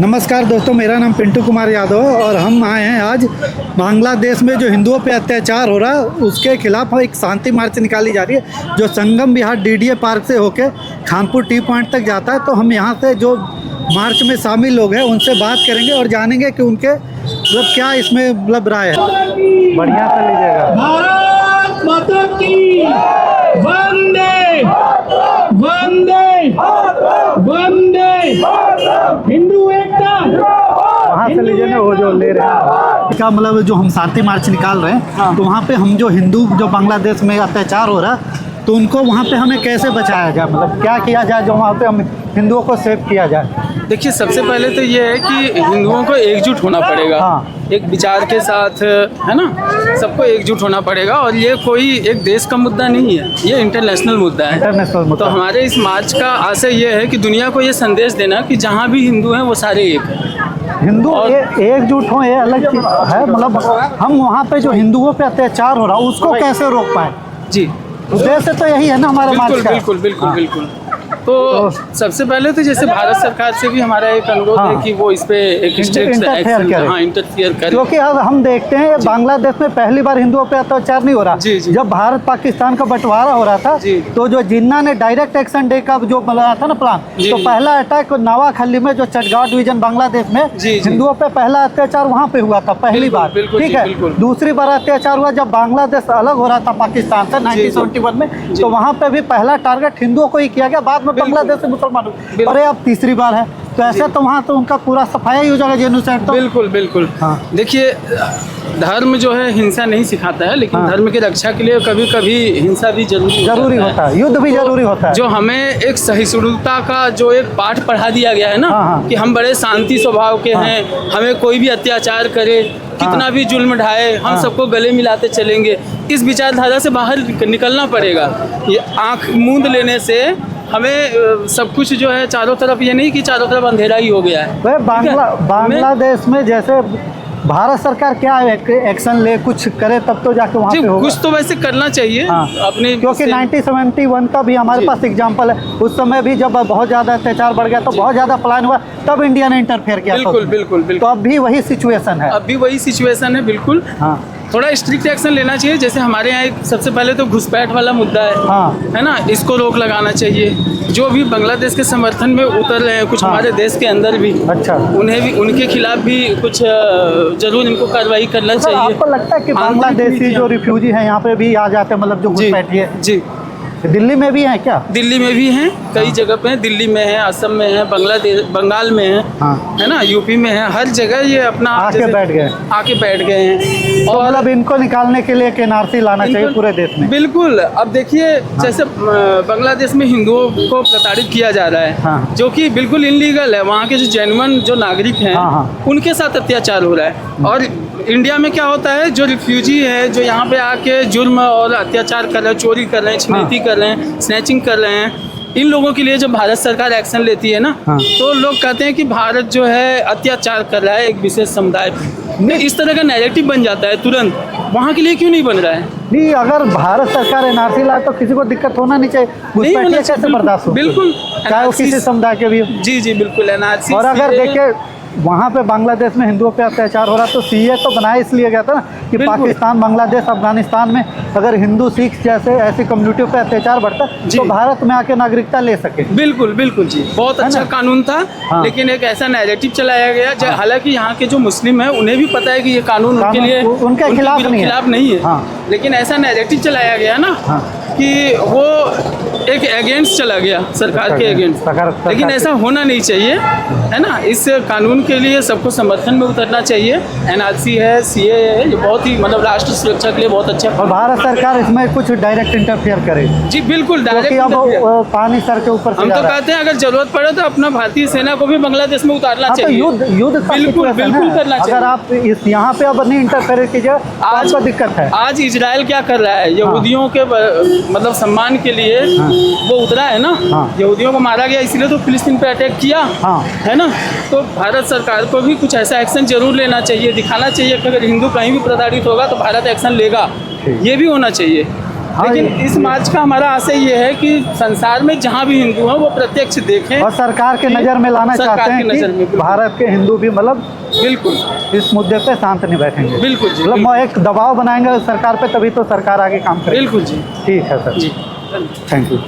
नमस्कार दोस्तों, मेरा नाम पिंटू कुमार यादव है और हम आए हैं आज बांग्लादेश में जो हिंदुओं पे अत्याचार हो रहा है उसके खिलाफ एक शांति मार्च निकाली जा रही है जो संगम विहार डीडीए पार्क से होके खानपुर टी पॉइंट तक जाता है। तो हम यहाँ से जो मार्च में शामिल लोग हैं उनसे बात करेंगे और जानेंगे कि उनके मतलब क्या इसमें मतलब राय है। बढ़िया से लीजिएगा। भारत माता की वंदे वंदे वंदे हिंदू एकता। वहाँ से लीजिए ना, वो जो ले रहे हैं क्या मतलब जो हम शांति मार्च निकाल रहे हैं तो वहाँ पे हम जो हिंदू जो बांग्लादेश में अत्याचार हो रहा है तो उनको वहाँ पे हमें कैसे बचाया जाए, मतलब क्या किया जाए जो वहाँ पे हम हिंदुओं को सेव किया जाए। देखिए, सबसे पहले तो ये है कि हिंदुओं को एकजुट होना पड़ेगा। एक विचार के साथ, है ना, सबको एकजुट होना पड़ेगा। और ये कोई एक देश का मुद्दा नहीं है, ये इंटरनेशनल मुद्दा है। इंटरनेशनल मुद्दा। तो हमारे इस मार्च का आशय ये है कि दुनिया को ये संदेश देना कि जहाँ भी हिंदू हैं वो सारे एक हैं। हिंदू एकजुट हों, ये अलग चीज है। मतलब हम वहाँ पे जो हिंदुओं पे अत्याचार हो रहा है उसको कैसे रोक पाए। जी, उद्देश्य तो यही है ना हमारा मार्च का। बिल्कुल बिल्कुल बिल्कुल। तो सबसे पहले तो जैसे भारत सरकार से भी हमारा एक अनुरोध है कि वो इस पे एक स्ट्रिक्ट इंटरफेयर करे। क्योंकि अब हम देखते हैं बांग्लादेश में पहली बार हिंदुओं पे अत्याचार नहीं हो रहा। जब भारत पाकिस्तान का बंटवारा हो रहा था तो जो जिन्ना ने डायरेक्ट एक्शन डे का जो बनाया था ना प्लान, तो पहला अटैक नवाखली में जो चटगांव डिवीजन बांग्लादेश में हिंदुओं पे पहला अत्याचार वहाँ पे हुआ था पहली बार। ठीक है, दूसरी बार अत्याचार हुआ जब बांग्लादेश अलग हो रहा था पाकिस्तान से 1971 में, तो वहाँ पे भी पहला टारगेट हिंदुओं को ही किया गया, बाद में बांग्लादेश से मुसलमानों। अरे अब तीसरी बार है तो ऐसे तो वहाँ तो उनका पूरा सफाया ही हो जाएगा जेनोसाइड। तो बिल्कुल बिल्कुल। देखिए, धर्म जो है हिंसा नहीं सिखाता है, लेकिन धर्म की रक्षा के लिए कभी कभी हिंसा भी जरूरी होता है, युद्ध भी जरूरी होता है। जो हमें एक सहिष्णुता का जो एक पाठ पढ़ा दिया गया है ना, कि हम बड़े शांति स्वभाव के हैं, हमें कोई भी अत्याचार करे, कितना भी जुल्म ढाए, हम सबको गले मिलाते चलेंगे। इस विचारधारा से बाहर निकलना पड़ेगा। ये आँख मूंद लेने से हमें सब कुछ जो है चारों तरफ, ये नहीं कि चारों तरफ अंधेरा ही हो गया है। बांग्लादेश में जैसे भारत सरकार क्या एक्शन ले, कुछ करे तब तो जाके वहाँ पे होगा। कुछ तो वैसे करना चाहिए अपने, क्योंकि 1971 का भी हमारे पास एग्जांपल है। उस समय भी जब बहुत ज़्यादा अत्याचार बढ़ गया तो बहुत ज़्यादा प्लान हुआ, तब इंडिया ने इंटरफेयर किया। बिल्कुल बिल्कुल बिल्कुल। तो अब भी वही सिचुएशन है। अब भी वही सिचुएशन है, बिल्कुल। थोड़ा स्ट्रिक्ट एक्शन लेना चाहिए। जैसे हमारे यहाँ एक सबसे पहले तो घुसपैठ वाला मुद्दा है, है ना, इसको रोक लगाना चाहिए। जो भी बांग्लादेश के समर्थन में उतर रहे हैं कुछ हमारे देश के अंदर भी, उन्हें भी, उनके खिलाफ भी कुछ जरूर इनको कार्रवाई करना चाहिए। आपको लगता है कि बांग्लादेशी जो रिफ्यूजी हैं यहाँ पे भी आ जाते हैं, मतलब जो घुसपैठी है? जी, दिल्ली में भी हैं क्या? दिल्ली में भी हैं, कई जगह पे हैं। दिल्ली में है, असम में है, बंगाल में है, है ना, यूपी में है, हर जगह ये अपना आके बैठ गए हैं। और मतलब इनको निकालने के लिए एनआरसी लाना चाहिए पूरे देश में। बिल्कुल। अब देखिए, जैसे बांग्लादेश में हिंदुओं को प्रताड़ित किया जा रहा है, जो कि बिल्कुल इनलीगल है। वहाँ के जो जेन्युइन जो नागरिक हैं उनके साथ अत्याचार हो रहा है। और इंडिया में क्या होता है, जो रिफ्यूजी है, जो यहाँ पे आके जुर्म और अत्याचार कर रहे हैं, चोरी कर रहे हैं, छिनैती कर रहे हैं, स्नैचिंग कर रहे हैं, इन लोगों के लिए जब भारत सरकार एक्शन लेती है ना, तो लोग कहते हैं कि भारत जो है अत्याचार कर रहा है एक विशेष समुदाय पे। इस तरह का नैरेटिव बन जाता है तुरंत। वहाँ के लिए क्यों नहीं बन रहा है? नहीं, अगर भारत सरकार एनआरसी लाए तो किसी को दिक्कत होना नहीं चाहिए। कैसे बर्दाश्त हो? बिल्कुल, चाहे वो किसी समुदाय के भी हो। जी जी बिल्कुल। एनआरसी। और अगर देखिए वहाँ पे बांग्लादेश में हिंदुओं पे अत्याचार हो रहा तो सीए तो बनाया इसलिए गया था ना कि पाकिस्तान, बांग्लादेश, अफगानिस्तान में अगर हिंदू, सिख जैसे ऐसी कम्युनिटियों पे अत्याचार बढ़ता तो भारत में आके नागरिकता ले सके। बिल्कुल बिल्कुल जी, बहुत अच्छा कानून था। लेकिन एक ऐसा नैरेटिव चलाया गया, हालांकि यहाँ के जो मुस्लिम है उन्हें भी पता है कि ये कानून उनके लिए उनके खिलाफ नहीं है, लेकिन ऐसा नैरेटिव चलाया गया ना कि वो एक अगेंस्ट चला गया, सरकार के अगेंस्ट। लेकिन ऐसा होना नहीं चाहिए, है ना। इस कानून के लिए सबको समर्थन में उतरना चाहिए। एनआरसी है, सीए है, ये बहुत ही मतलब राष्ट्र सुरक्षा के लिए बहुत अच्छा। और भारत सरकार इसमें कुछ डायरेक्ट इंटरफेयर करे। जी बिल्कुल, डायरेक्ट। अब पानी सर के ऊपर हम तो कहते हैं अगर जरूरत पड़े तो अपना भारतीय सेना को भी बांग्लादेश में उतारना चाहिए। युद्ध बिल्कुल बिल्कुल करना चाहिए। अगर आप यहाँ पे अब नहीं इंटरफेयर कीजिए, आज को दिक्कत है। आज इजराइल क्या कर रहा है, यहूदियों के मतलब सम्मान के लिए वो उतरा है ना। यहूदियों को मारा गया इसलिए तो फिलिस्तीन पे अटैक किया, है ना। तो भारत सरकार को भी कुछ ऐसा एक्शन जरूर लेना चाहिए, दिखाना चाहिए कि अगर हिंदू कहीं भी प्रताड़ित होगा तो भारत एक्शन लेगा, ये भी होना चाहिए। लेकिन इस मार्च का हमारा आशय ये है कि संसार में जहाँ भी हिंदू हैं वो प्रत्यक्ष देखें और सरकार के नज़र में लाना चाहते हैं कि भारत के हिंदू भी मतलब बिल्कुल इस मुद्दे पे शांत नहीं बैठेंगे। बिल्कुल जी, मतलब एक दबाव बनाएंगे सरकार पे, तभी तो सरकार आगे काम करेगी। बिल्कुल जी। ठीक है सर, जी थैंक यू।